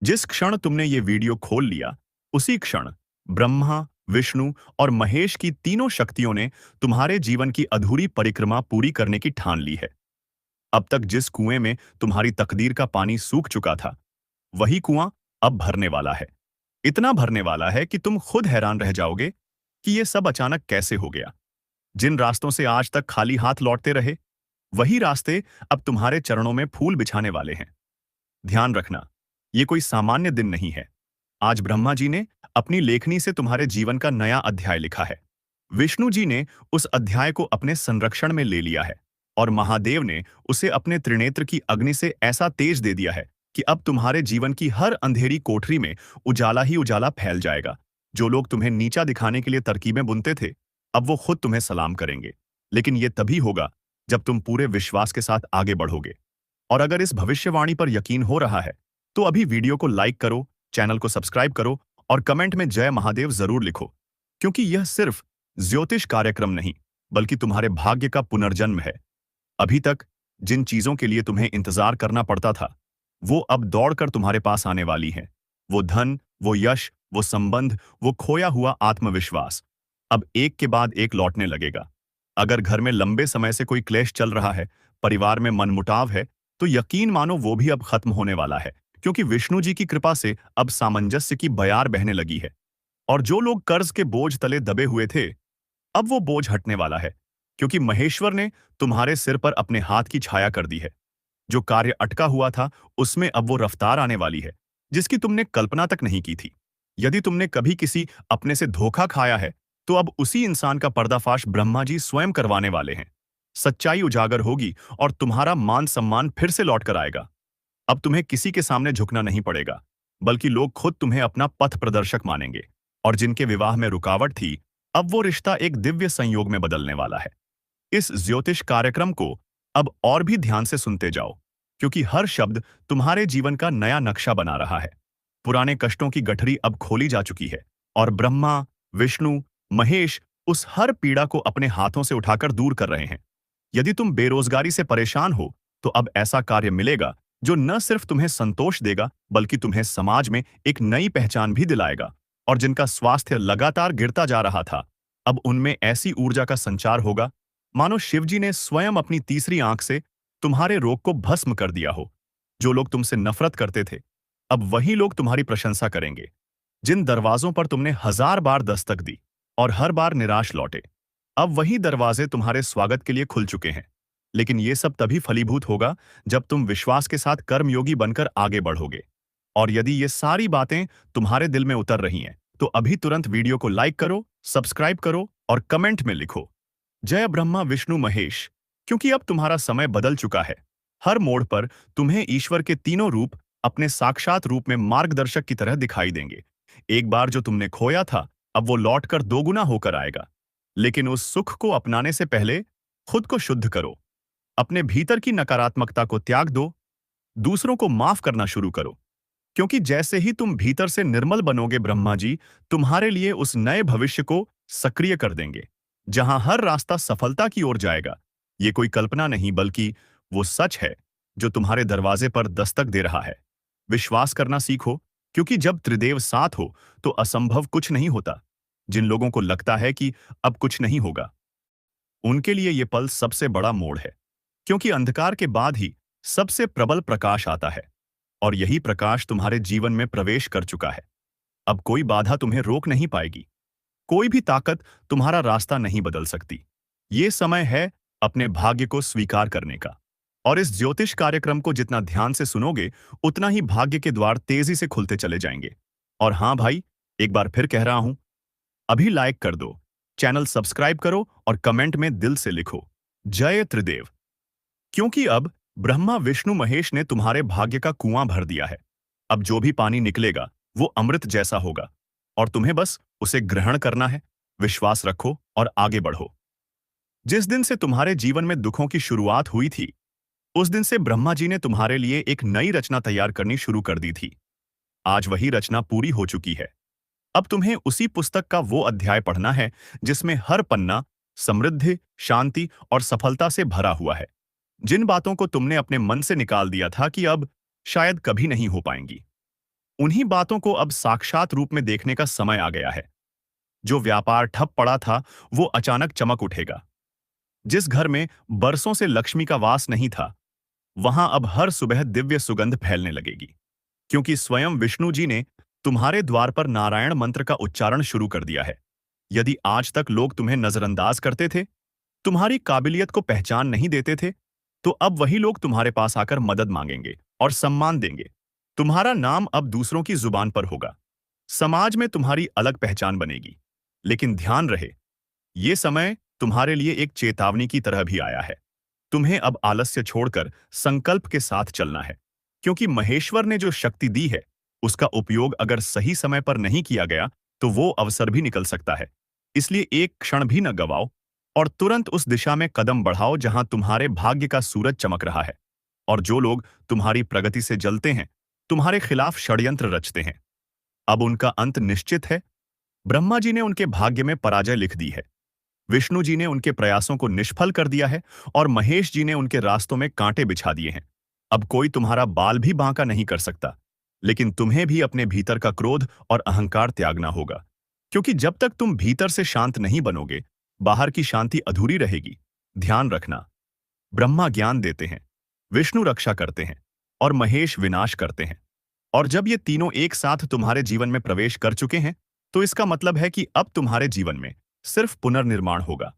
जिस क्षण तुमने ये वीडियो खोल लिया, उसी क्षण ब्रह्मा, विष्णु और महेश की तीनों शक्तियों ने तुम्हारे जीवन की अधूरी परिक्रमा पूरी करने की ठान ली है। अब तक जिस कुएं में तुम्हारी तकदीर का पानी सूख चुका था, वही कुआं अब भरने वाला है। इतना भरने वाला है कि तुम खुद हैरान रह जाओगे कि ये सब अचानक कैसे हो गया। जिन रास्तों से आज तक खाली हाथ लौटते रहे, वही रास्ते अब तुम्हारे चरणों में फूल बिछाने वाले हैं। ध्यान रखना, ये कोई सामान्य दिन नहीं है। आज ब्रह्मा जी ने अपनी लेखनी से तुम्हारे जीवन का नया अध्याय लिखा है। विष्णु जी ने उस अध्याय को अपने संरक्षण में ले लिया है और महादेव ने उसे अपने त्रिनेत्र की अग्नि से ऐसा तेज दे दिया है कि अब तुम्हारे जीवन की हर अंधेरी कोठरी में उजाला ही उजाला फैल जाएगा। जो लोग तुम्हें नीचा दिखाने के लिए तरकीबें बुनते थे, अब वो खुद तुम्हें सलाम करेंगे। लेकिन ये तभी होगा जब तुम पूरे विश्वास के साथ आगे बढ़ोगे। और अगर इस भविष्यवाणी पर यकीन हो रहा है, तो अभी वीडियो को लाइक करो, चैनल को सब्सक्राइब करो और कमेंट में जय महादेव जरूर लिखो, क्योंकि यह सिर्फ ज्योतिष कार्यक्रम नहीं, बल्कि तुम्हारे भाग्य का पुनर्जन्म है। अभी तक जिन चीजों के लिए तुम्हें इंतजार करना पड़ता था, वो अब दौड़कर तुम्हारे पास आने वाली हैं। वो धन, वो यश, वो संबंध, वो खोया हुआ आत्मविश्वास अब एक के बाद एक लौटने लगेगा। अगर घर में लंबे समय से कोई क्लेश चल रहा है, परिवार में मनमुटाव है, तो यकीन मानो वो भी अब खत्म होने वाला है, क्योंकि विष्णु जी की कृपा से अब सामंजस्य की बयार बहने लगी है। और जो लोग कर्ज के बोझ तले दबे हुए थे, अब वो बोझ हटने वाला है, क्योंकि महेश्वर ने तुम्हारे सिर पर अपने हाथ की छाया कर दी है। जो कार्य अटका हुआ था, उसमें अब वो रफ्तार आने वाली है, जिसकी तुमने कल्पना तक नहीं की थी। यदि तुमने कभी किसी अपने से धोखा खाया है, तो अब उसी इंसान का पर्दाफाश ब्रह्मा जी स्वयं करवाने वाले हैं। सच्चाई उजागर होगी और तुम्हारा मान सम्मान फिर से लौट कर आएगा। अब तुम्हें किसी के सामने झुकना नहीं पड़ेगा, बल्कि लोग खुद तुम्हें अपना पथ प्रदर्शक मानेंगे। और जिनके विवाह में रुकावट थी, अब वो रिश्ता एक दिव्य संयोग में बदलने वाला है। इस ज्योतिष कार्यक्रम को अब और भी ध्यान से सुनते जाओ, क्योंकि हर शब्द तुम्हारे जीवन का नया नक्शा बना रहा है। पुराने कष्टों की गठरी अब खोली जा चुकी है और ब्रह्मा, विष्णु, महेश उस हर पीड़ा को अपने हाथों से उठाकर दूर कर रहे हैं। यदि तुम बेरोजगारी से परेशान हो, तो अब ऐसा कार्य मिलेगा जो न सिर्फ तुम्हें संतोष देगा, बल्कि तुम्हें समाज में एक नई पहचान भी दिलाएगा। और जिनका स्वास्थ्य लगातार गिरता जा रहा था, अब उनमें ऐसी ऊर्जा का संचार होगा मानो शिवजी ने स्वयं अपनी तीसरी आंख से तुम्हारे रोग को भस्म कर दिया हो। जो लोग तुमसे नफरत करते थे, अब वही लोग तुम्हारी प्रशंसा करेंगे। जिन दरवाजों पर तुमने हजार बार दस्तक दी और हर बार निराश लौटे, अब वही दरवाजे तुम्हारे स्वागत के लिए खुल चुके हैं। लेकिन ये सब तभी फलीभूत होगा जब तुम विश्वास के साथ कर्मयोगी बनकर आगे बढ़ोगे। और यदि ये सारी बातें तुम्हारे दिल में उतर रही हैं, तो अभी तुरंत वीडियो को लाइक करो, सब्सक्राइब करो और कमेंट में लिखो जय ब्रह्मा विष्णु महेश, क्योंकि अब तुम्हारा समय बदल चुका है। हर मोड़ पर तुम्हें ईश्वर के तीनों रूप अपने साक्षात रूप में मार्गदर्शक की तरह दिखाई देंगे। एक बार जो तुमने खोया था, अब वो लौटकर दोगुना होकर आएगा। लेकिन उस सुख को अपनाने से पहले खुद को शुद्ध करो। अपने भीतर की नकारात्मकता को त्याग दो, दूसरों को माफ करना शुरू करो, क्योंकि जैसे ही तुम भीतर से निर्मल बनोगे, ब्रह्मा जी तुम्हारे लिए उस नए भविष्य को सक्रिय कर देंगे, जहां हर रास्ता सफलता की ओर जाएगा। ये कोई कल्पना नहीं, बल्कि वो सच है जो तुम्हारे दरवाजे पर दस्तक दे रहा है। विश्वास करना सीखो, क्योंकि जब त्रिदेव साथ हो, तो असंभव कुछ नहीं होता। जिन लोगों को लगता है कि अब कुछ नहीं होगा, उनके लिए ये पल सबसे बड़ा मोड़ है, क्योंकि अंधकार के बाद ही सबसे प्रबल प्रकाश आता है। और यही प्रकाश तुम्हारे जीवन में प्रवेश कर चुका है। अब कोई बाधा तुम्हें रोक नहीं पाएगी, कोई भी ताकत तुम्हारा रास्ता नहीं बदल सकती। ये समय है अपने भाग्य को स्वीकार करने का। और इस ज्योतिष कार्यक्रम को जितना ध्यान से सुनोगे, उतना ही भाग्य के द्वार तेजी से खुलते चले जाएंगे। और हाँ भाई, एक बार फिर कह रहा हूं, अभी लाइक कर दो, चैनल सब्सक्राइब करो और कमेंट में दिल से लिखो जय त्रिदेव, क्योंकि अब ब्रह्मा विष्णु महेश ने तुम्हारे भाग्य का कुआं भर दिया है। अब जो भी पानी निकलेगा, वो अमृत जैसा होगा और तुम्हें बस उसे ग्रहण करना है। विश्वास रखो और आगे बढ़ो। जिस दिन से तुम्हारे जीवन में दुखों की शुरुआत हुई थी, उस दिन से ब्रह्मा जी ने तुम्हारे लिए एक नई रचना तैयार करनी शुरू कर दी थी। आज वही रचना पूरी हो चुकी है। अब तुम्हें उसी पुस्तक का वो अध्याय पढ़ना है जिसमें हर पन्ना समृद्धि, शांति और सफलता से भरा हुआ है। जिन बातों को तुमने अपने मन से निकाल दिया था कि अब शायद कभी नहीं हो पाएंगी, उन्हीं बातों को अब साक्षात रूप में देखने का समय आ गया है। जो व्यापार ठप पड़ा था, वो अचानक चमक उठेगा। जिस घर में बरसों से लक्ष्मी का वास नहीं था, वहां अब हर सुबह दिव्य सुगंध फैलने लगेगी। क्योंकि स्वयं विष्णु जी ने तुम्हारे द्वार पर नारायण मंत्र का उच्चारण शुरू कर दिया है। यदि आज तक लोग तुम्हें नजरअंदाज करते थे, तुम्हारी काबिलियत को पहचान नहीं देते थे, तो अब वही लोग तुम्हारे पास आकर मदद मांगेंगे और सम्मान देंगे। तुम्हारा नाम अब दूसरों की जुबान पर होगा। समाज में तुम्हारी अलग पहचान बनेगी। लेकिन ध्यान रहे, ये समय तुम्हारे लिए एक चेतावनी की तरह भी आया है। तुम्हें अब आलस्य छोड़कर संकल्प के साथ चलना है। क्योंकि महेश्वर ने जो शक्ति दी है, उसका उपयोग अगर सही समय पर नहीं किया गया, तो वो अवसर भी निकल सकता है। इसलिए एक क्षण भी न गवाओ और तुरंत उस दिशा में कदम बढ़ाओ जहां तुम्हारे भाग्य का सूरज चमक रहा है। और जो लोग तुम्हारी प्रगति से जलते हैं, तुम्हारे खिलाफ षड्यंत्र रचते हैं, अब उनका अंत निश्चित है। ब्रह्मा जी ने उनके भाग्य में पराजय लिख दी है। विष्णु जी ने उनके प्रयासों को निष्फल कर दिया है और महेश जी ने उनके रास्तों में कांटे बिछा दिए हैं। अब कोई तुम्हारा बाल भी बांका नहीं कर सकता। लेकिन तुम्हें भी अपने भीतर का क्रोध और अहंकार त्यागना होगा। क्योंकि जब तक तुम भीतर से शांत नहीं बनोगे, बाहर की शांति अधूरी रहेगी। ध्यान रखना, ब्रह्मा ज्ञान देते हैं, विष्णु रक्षा करते हैं और महेश विनाश करते हैं। और जब ये तीनों एक साथ तुम्हारे जीवन में प्रवेश कर चुके हैं, तो इसका मतलब है कि अब तुम्हारे जीवन में सिर्फ पुनर्निर्माण होगा।